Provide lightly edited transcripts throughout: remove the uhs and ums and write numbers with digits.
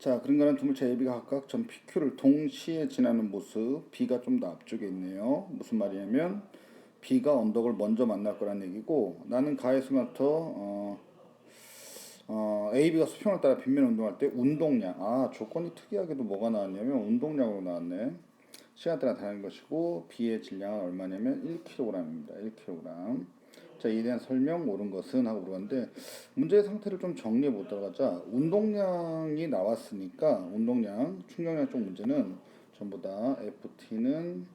자, 그런가는 두 물체 AB가 각각 점 PQ를 동시에 지나는 모습. B가 좀 더 앞쪽에 있네요. 무슨 말이냐면 B가 언덕을 먼저 만날 거란 얘기고, 나는 가의 순간부터 AB가 수평을 따라 빗면 운동할 때 운동량. 조건이 특이하게도 뭐가 나왔냐면 운동량으로 나왔네. 시간대가 다른 것이고, B의 질량은 얼마냐면 1kg입니다. 1kg. 자, 이에 대한 설명 옳은 것은 하고 물었는데, 문제의 상태를 좀 정리해 보도록 하자. 운동량이 나왔으니까 운동량, 충격량 쪽 문제는 전부 다 FT는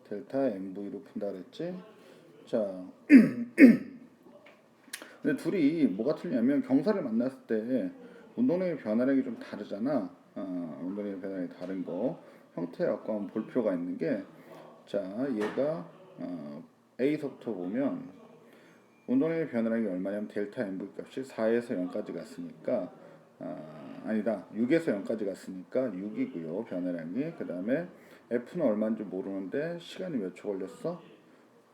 델타 MV로 푼다 그랬지. 자, 근데 둘이 뭐가 틀리냐면 경사를 만났을 때 운동량의 변화량이 좀 다르잖아. 운동량의 변화량이 다른 거 형태에 아까 한번 볼 필요가 있는 게, 자, 얘가 A서부터 보면 운동량의 변화량이 얼마냐면 델타 MV 값이 4에서 0까지 갔으니까, 아니다, 6에서 0까지 갔으니까 6이고요 변화량이. 그 다음에 F는 얼마인지 모르는데 시간이 몇 초 걸렸어?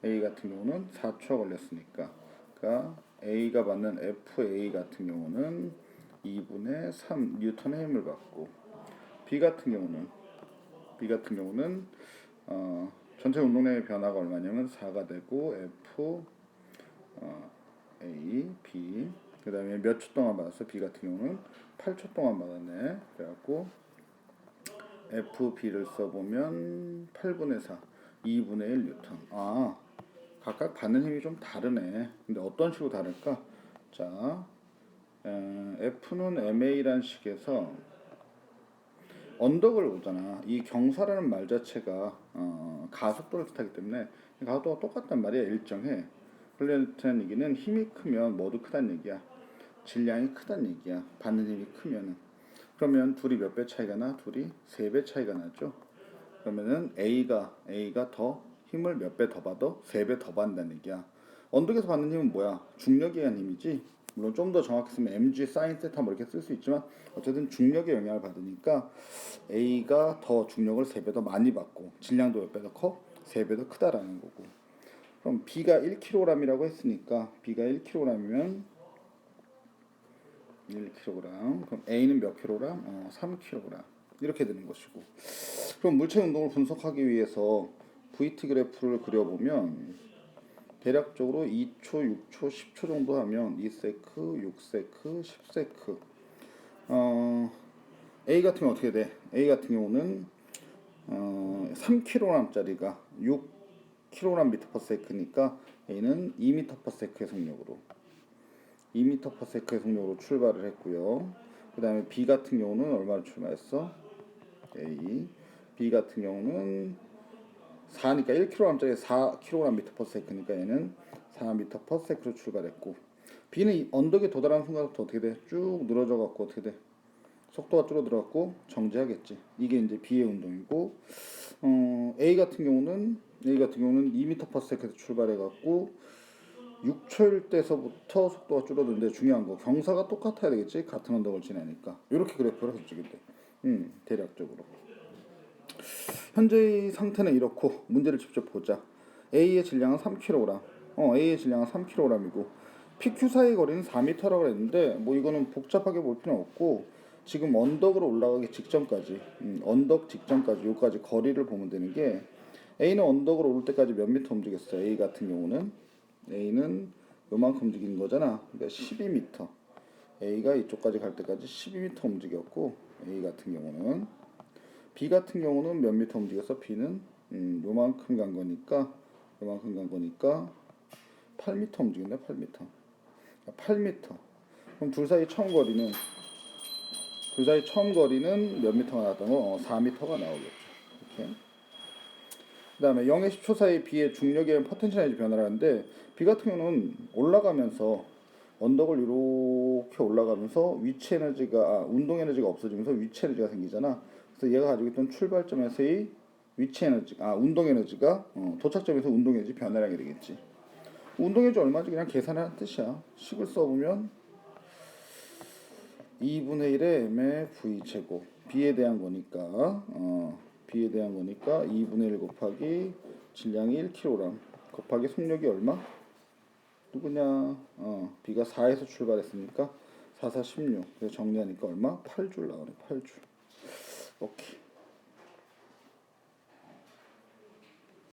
A 같은 경우는 4초 걸렸으니까, 그러니까 A가 받는 FA 같은 경우는 2분의 3 뉴턴의 힘을 받고, B 같은 경우는 전체 운동량의 변화가 얼마냐면 4가 되고 F A, B, 그 다음에 몇 초 동안 받았어? B 같은 경우는 8초 동안 받았네. 그래갖고 FB를 써보면 8분의 4, 2분의 1 뉴턴. 각각 받는 힘이 좀 다르네. 근데 어떤 식으로 다를까? 자, F는 MA라는 식에서 언덕을 오잖아. 이 경사라는 말 자체가 가속도를 뜻하기 때문에 가속도가 똑같단 말이야. 일정해. 그렇다는 얘기는 힘이 크면 모두 크다는 얘기야. 질량이 크다는 얘기야. 받는 힘이 크면은. 그러면 둘이 몇 배 차이가 나? 둘이 3배 차이가 나죠. 그러면은 A가 더 힘을 몇 배 더 받아? 3배 더 받는다는 얘기야. 언덕에서 받는 힘은 뭐야? 중력에 의한 힘이지. 물론 좀 더 정확히 쓰면 mg 사인 세타 뭐 이렇게 쓸 수 있지만, 어쨌든 중력의 영향을 받으니까 A가 더 중력을 3배 더 많이 받고 질량도 몇 배 더 커? 3배 더 크다라는 거고. 그럼 B가 1kg이라고 했으니까 B가 1kg이면 1kg. 그럼 A는 몇 kg? 3kg. 이렇게 되는 것이고. 그럼 물체 운동을 분석하기 위해서 VT 그래프를 그려보면 대략적으로 2초, 6초, 10초 정도 하면 2세크, 6세크, 10세크. A 같은 경우 어떻게 돼? A 같은 경우는 3kg짜리가 6kg/ms니까 A는 2m/s의 속력으로 2m/s의 속력으로 출발을 했고요. 그 다음에 B 같은 경우는 얼마로 출발했어? A. B 같은 경우는 4니까 1kg짜리 4kg/ms니까 얘는 4m/s로 출발했고, B는 언덕에 도달하는 순간부터 어떻게 돼? 쭉 늘어져 갖고 어떻게 돼? 속도가 줄어들어갖고 정지하겠지. 이게 이제 B의 운동이고, A 같은 경우는 2m/s에서 출발해갖고 6초일 때서부터 속도가 줄어드는데, 중요한 거 경사가 똑같아야 되겠지. 같은 언덕을 지나니까 이렇게 그래프를 해주게 돼. 대략적으로. 현재의 상태는 이렇고 문제를 직접 보자. A의 질량은 3kg. A의 질량은 3kg이고 PQ 사이 거리는 4m라고 했는데, 뭐 이거는 복잡하게 볼 필요는 없고, 지금 언덕으로 올라가기 직전까지, 언덕 직전까지 요까지 거리를 보면 되는 게, A는 언덕으로 오를 때까지 몇 미터 움직였어? A는 요만큼 움직이는 거잖아. 그러니까 12m. A가 이쪽까지 갈 때까지 12m 움직였고, A 같은 경우는, B 같은 경우는 몇 미터 움직였어? B는 요만큼 간 거니까 8m 움직인다. 8m. 8m. 그럼 둘 사이 처음 거리는 몇 미터가 나왔던 거? 4m가 나오겠죠. 이렇게. 그 다음에 0에 10초 사이 B의 중력에 의한 포텐셜 에너지 변화를 하는데, B 같은 경우는 올라가면서 언덕을 이렇게 올라가면서 위치 에너지가 운동 에너지가 없어지면서 위치 에너지가 생기잖아. 그래서 얘가 가지고 있던 출발점에서의 위치 에너지, 운동 에너지가 도착점에서 운동 에너지 변화량이 되겠지. 운동 에너지 얼마인지 그냥 계산하는 뜻이야. 식을 써보면 2분의 1의 m의 v 제곱. B에 대한 거니까 2분의 1 곱하기 질량이 1kg 곱하기 속력이 얼마? 누구냐? B가 4에서 출발했으니까 4, 4, 16. 그래서 정리하니까 얼마? 8줄 나오네. 8줄. 오케이.